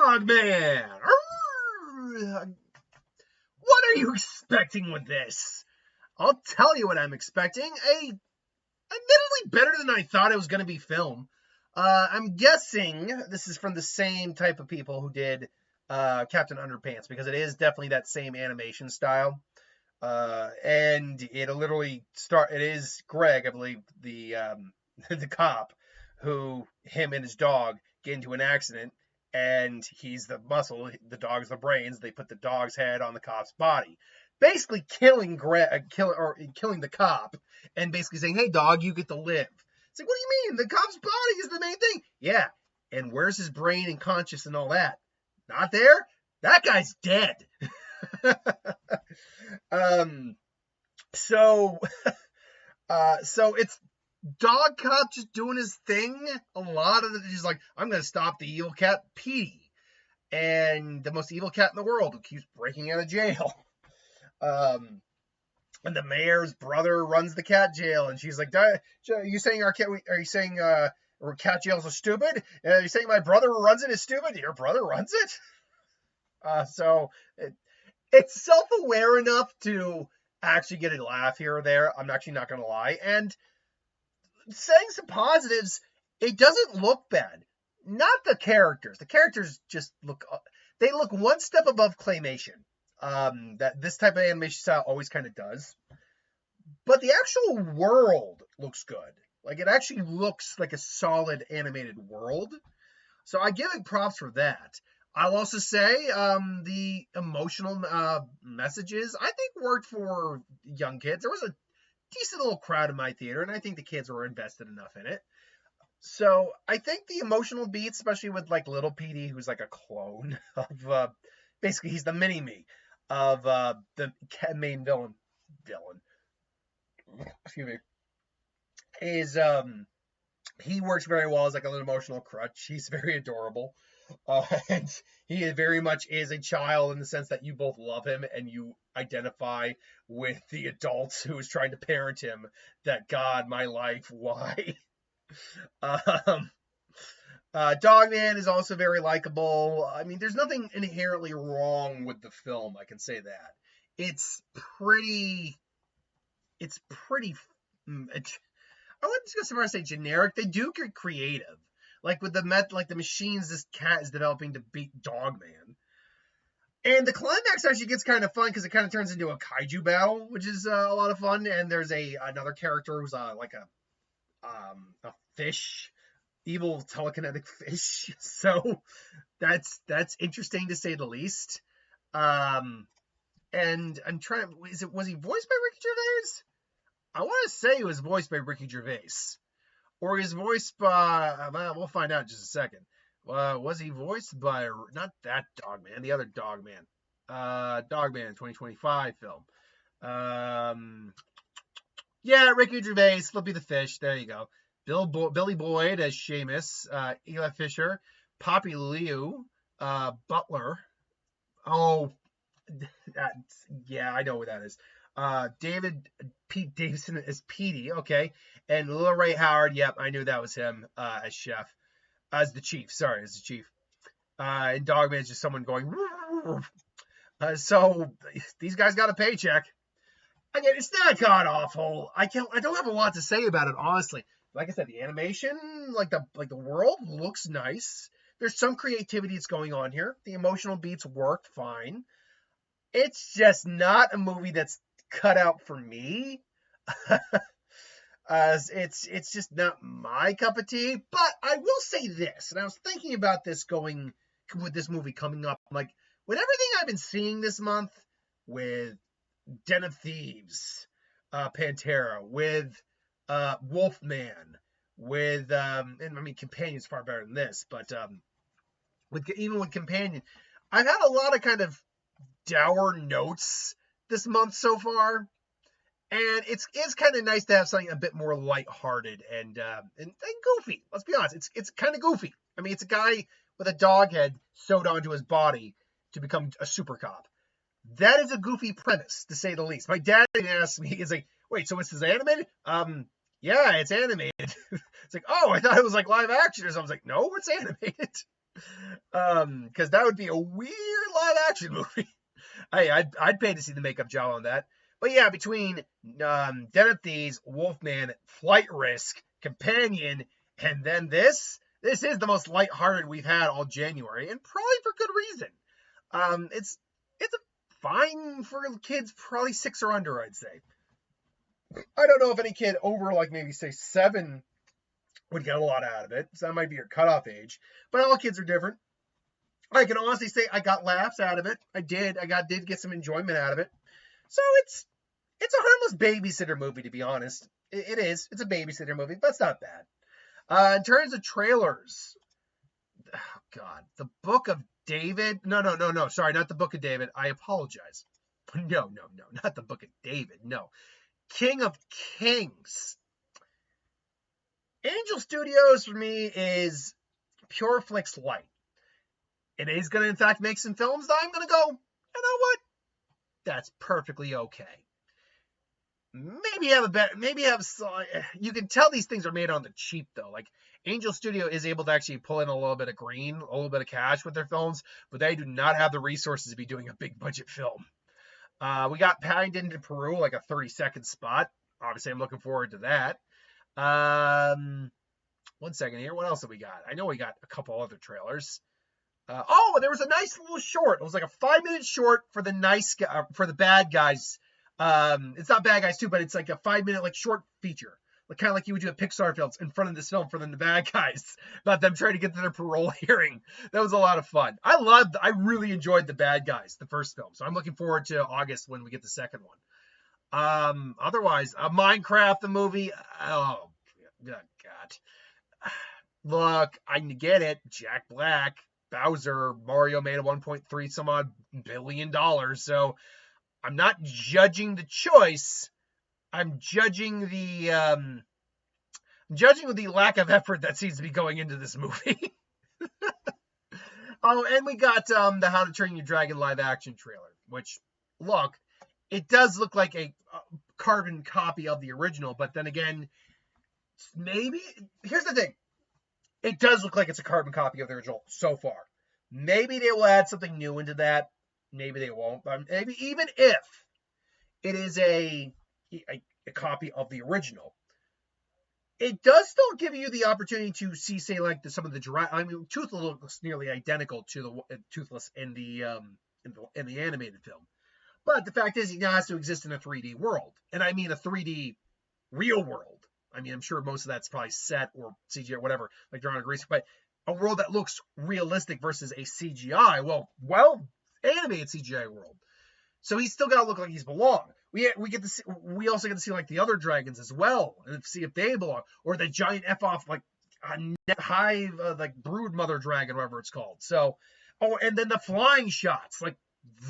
Dog Man! What are you expecting with this? I'll tell you what I'm expecting. Admittedly better than I thought it was going to be film. I'm guessing this is from the same type of people who did Captain Underpants, because it is definitely that same animation style. And it'll literally start. It is Greg, I believe, the the cop, who him and his dog get into an accident, and he's the muscle, the dog's the brains. They put the dog's head on the cop's body, basically killing killing the cop, and basically saying, "Hey, dog, you get to live." It's like, what do you mean? The cop's body is the main thing. Yeah, and where's his brain and conscious and all that? Not there. That guy's dead. So it's Dog Cop just doing his thing. A lot of it, he's like, I'm gonna stop the evil cat Petey, and the most evil cat in the world who keeps breaking out of jail. And the mayor's brother runs the cat jail, and she's like, "Are you saying our cat? Are you saying cat jails are stupid? Are you saying my brother who runs it is stupid? Your brother runs it?" So it's self-aware enough to actually get a laugh here or there. I'm actually not going to lie. And saying some positives, it doesn't look bad. Not the characters. The characters just look one step above claymation. That this type of animation style always kind of does. But the actual world looks good. Like, it actually looks like a solid animated world. So I give it props for that. I'll also say the emotional messages, I think, worked for young kids. There was a decent little crowd in my theater, and I think the kids were invested enough in it. So I think the emotional beats, especially with like little Petey, who's like a clone of basically he's the mini-me of the main villain. Excuse me. Is he works very well as like an emotional crutch. He's very adorable. And he very much is a child in the sense that you both love him and you identify with the adults who is trying to parent him. That, God, my life, why? Dogman is also very likable. I mean, there's nothing inherently wrong with the film. I can say that. It's pretty. I wouldn't go so far as say generic. They do get creative. Like with the machines this cat is developing to beat Dogman. And the climax actually gets kind of fun because it kind of turns into a kaiju battle, which is a lot of fun. And there's another character who's like a fish, evil telekinetic fish. So that's interesting to say the least. And I'm trying. Was he voiced by Ricky Gervais? I want to say he was voiced by Ricky Gervais. Or he's voiced by, we'll find out in just a second. Was he voiced by, not that Dogman, the other Dogman. Dogman 2025 film. Yeah, Ricky Gervais, Flippy the Fish, there you go. Billy Boyd as Seamus, Eli Fisher, Poppy Liu, Butler. Oh, yeah, I know what that is. Pete Davidson as Petey, okay, and Lil Ray Howard, yep, I knew that was him as chef, as the chief. And Dogman's just someone going. So these guys got a paycheck. Again, it's not god awful. I don't have a lot to say about it, honestly. Like I said, the animation, like the world looks nice. There's some creativity that's going on here. The emotional beats work fine. It's just not a movie that's cut out for me. It's just not my cup of tea. But I will say this, and I was thinking about this going with this movie coming up. I'm like, with everything I've been seeing this month, with Den of Thieves, Pantera, with Wolfman, with and I mean Companion's far better than this, but even with Companion, I've had a lot of kind of dour notes this month so far, and it's kind of nice to have something a bit more lighthearted and goofy. Let's be honest, it's kind of goofy. I mean, it's a guy with a dog head sewed onto his body to become a super cop. That is a goofy premise, to say the least. My dad asked me, he's like, "Wait, so this is animated?" Yeah, it's animated. It's like, oh, I thought it was like live action or something. I was like, no, it's animated. Because that would be a weird live action movie. I'd pay to see the makeup job on that. But yeah, between Den of Thieves, Wolfman, Flight Risk, Companion, and then this is the most lighthearted we've had all January, and probably for good reason. It's a fine for kids, probably 6 or under, I'd say. I don't know if any kid over like maybe say 7 would get a lot out of it, so that might be your cutoff age. But all kids are different. I can honestly say I got laughs out of it. I did get some enjoyment out of it. So it's a harmless babysitter movie, to be honest. It is. It's a babysitter movie, but it's not bad. In terms of trailers, oh God, the Book of David. No. Sorry, not the Book of David. I apologize. No, not the Book of David. No, King of Kings. Angel Studios for me is Pure Flix Light. It is going to, in fact, make some films that I'm going to go, you know what? That's perfectly okay. Maybe you can tell these things are made on the cheap, though. Like, Angel Studio is able to actually pull in a little bit of green, a little bit of cash with their films, but they do not have the resources to be doing a big budget film. We got Paddington to Peru, like a 30-second spot. Obviously, I'm looking forward to that. 1 second here. What else have we got? I know we got a couple other trailers. There was a nice little short. It was like a 5-minute short for the bad guys. It's not bad guys too, but it's like a 5-minute like short feature, like kind of like you would do at Pixar films in front of this film for the bad guys, about them trying to get to their parole hearing. That was a lot of fun. I really enjoyed the bad guys, the first film. So I'm looking forward to August when we get the second one. Otherwise, Minecraft the movie. Oh God. Look, I get it. Jack Black. Bowser, Mario made a 1.3 some odd billion dollars, so I'm not judging the choice. I'm judging the lack of effort that seems to be going into this movie. Oh, and we got the How to Train Your Dragon live action trailer, which, look, it does look like a carbon copy of the original, but then again, maybe here's the thing. It does look like it's a carbon copy of the original so far. Maybe they will add something new into that. Maybe they won't. But maybe even if it is a copy of the original, it does still give you the opportunity to see, say, like some of the Toothless looks nearly identical to the Toothless in the animated film. But the fact is, he now has to exist in a 3D world, and I mean a 3D real world. I mean, I'm sure most of that's probably set or CGI or whatever, like they're on a grease, but a world that looks realistic versus a CGI, well, animated CGI world. So he's still got to look like he's belong. We also get to see like the other dragons as well, and see if they belong, or the giant off like hive like brood mother dragon, whatever it's called. So, and then the flying shots, like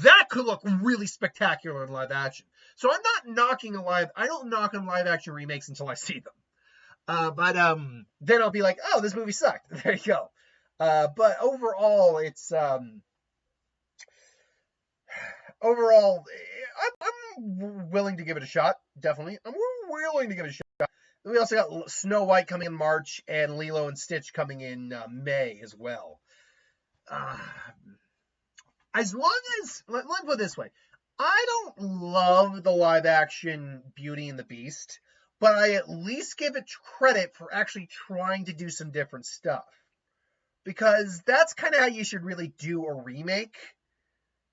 that could look really spectacular in live action. So I'm not knocking I don't knock on live action remakes until I see them. But then I'll be like, oh, this movie sucked. There you go. But overall, I'm willing to give it a shot. Definitely, I'm willing to give it a shot. We also got Snow White coming in March and Lilo and Stitch coming in May as well. As long as, let me put it this way, I don't love the live action Beauty and the Beast, but I at least give it credit for actually trying to do some different stuff. Because that's kind of how you should really do a remake.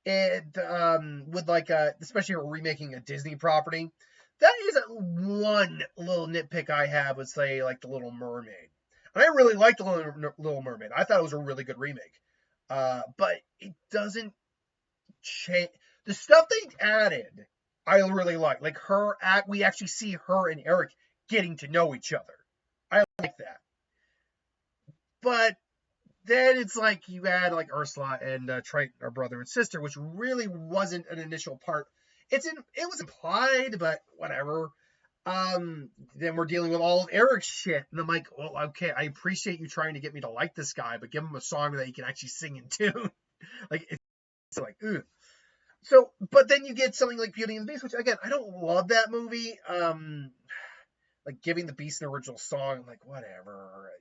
With like especially remaking a Disney property. That is one little nitpick I have with, say, like The Little Mermaid. And I really liked The Little Mermaid. I thought it was a really good remake. But it doesn't change. The stuff they added, I really like. Like we actually see her and Eric getting to know each other. I like that. But then it's like you add like Ursula and Triton, our brother and sister, which really wasn't an initial part. It was implied, but whatever. Then we're dealing with all of Eric's shit, and I'm like, well, okay, I appreciate you trying to get me to like this guy, but give him a song that he can actually sing in tune. Like it's like, ugh. So, but then you get something like Beauty and the Beast, which again, I don't love that movie. like giving the Beast an original song. I'm like, whatever.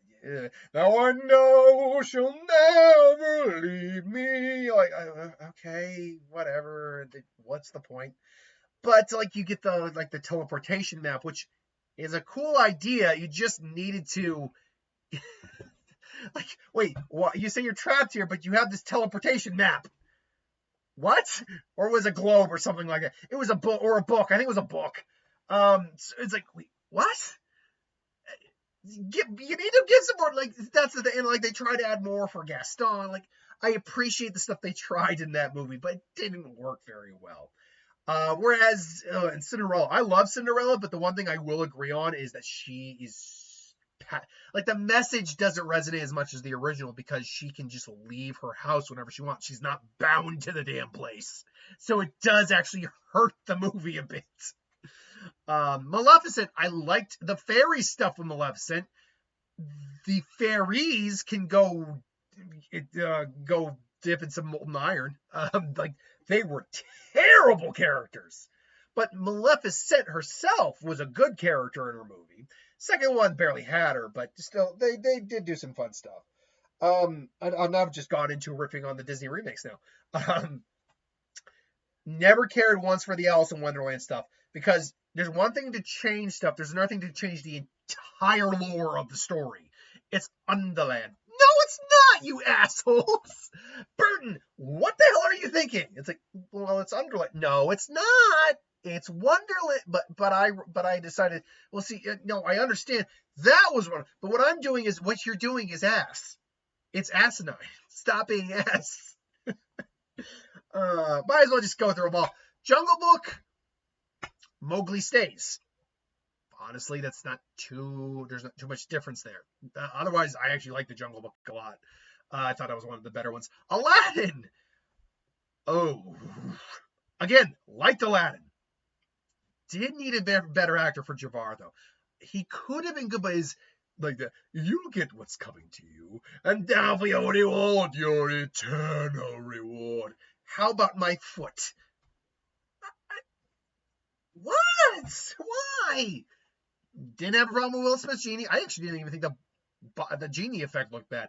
Now I know she'll never leave me. Like, okay, whatever. What's the point? But like, you get the teleportation map, which is a cool idea. You just needed to. Like, wait, what? You say you're trapped here, but you have this teleportation map. What? Or was it a globe or something like that? It was a book or a book. I think it was a book. So it's like, wait, what? You need to give some more. Like, that's the thing. And like, they try to add more for Gaston. Like, I appreciate the stuff they tried in that movie, but it didn't work very well. Whereas in Cinderella, I love Cinderella, but the one thing I will agree on is that she is like, the message doesn't resonate as much as the original because she can just leave her house whenever she wants. She's not bound to the damn place. So it does actually hurt the movie a bit. Maleficent, I liked the fairy stuff with Maleficent. The fairies can go dip in some molten iron. Like, they were terrible characters. But Maleficent herself was a good character in her movie. Second one barely had her, but still, they did do some fun stuff. I've just gone into riffing on the Disney remakes now. Never cared once for the Alice in Wonderland stuff, because there's one thing to change stuff. There's another thing to change the entire lore of the story. It's Underland. No, it's not, you assholes. Burton, what the hell are you thinking? It's like, well, it's Underland. No, it's not. It's Wonderland. But I decided, well, see, no, I understand. That was one. But what I'm doing is, what you're doing is ass. It's asinine. Stop being ass. Might as well just go through them all. Jungle Book, Mowgli stays. Honestly, there's not too much difference there. Otherwise, I actually like the Jungle Book a lot. I thought that was one of the better ones. Aladdin. Oh, again, liked Aladdin. Did need a better actor for Jafar, though. He could have been good, but his, like, you get what's coming to you, and now we only want your eternal reward. How about my foot? What? Why? Didn't have a problem with Will Smith's genie. I actually didn't even think the genie effect looked bad.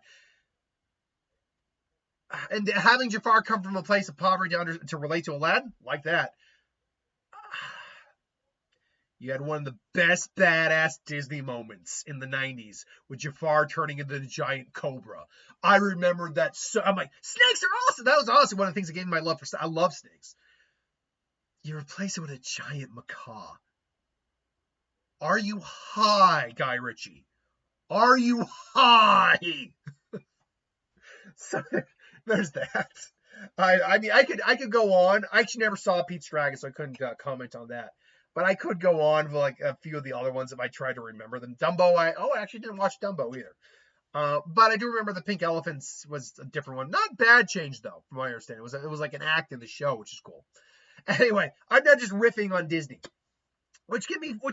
And having Jafar come from a place of poverty to relate to Aladdin, like that. You had one of the best badass Disney moments in the 90s with Jafar turning into the giant cobra. I remember that. I'm like, snakes are awesome. That was awesome. One of the things that gave me my love for. I love snakes. You replace it with a giant macaw. Are you high, Guy Ritchie? Are you high? So there's that. I mean, I could go on. I actually never saw Pete's Dragon, so I couldn't comment on that. But I could go on for like a few of the other ones if I tried to remember them. Dumbo, I actually didn't watch Dumbo either. But I do remember the Pink Elephants was a different one. Not bad change though, from my understanding. It was like an act in the show, which is cool. Anyway, I'm not just riffing on Disney, which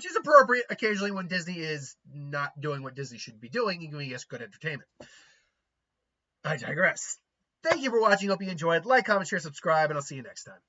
is appropriate occasionally when Disney is not doing what Disney should be doing and giving us good entertainment. I digress. Thank you for watching. Hope you enjoyed. Like, comment, share, subscribe, and I'll see you next time.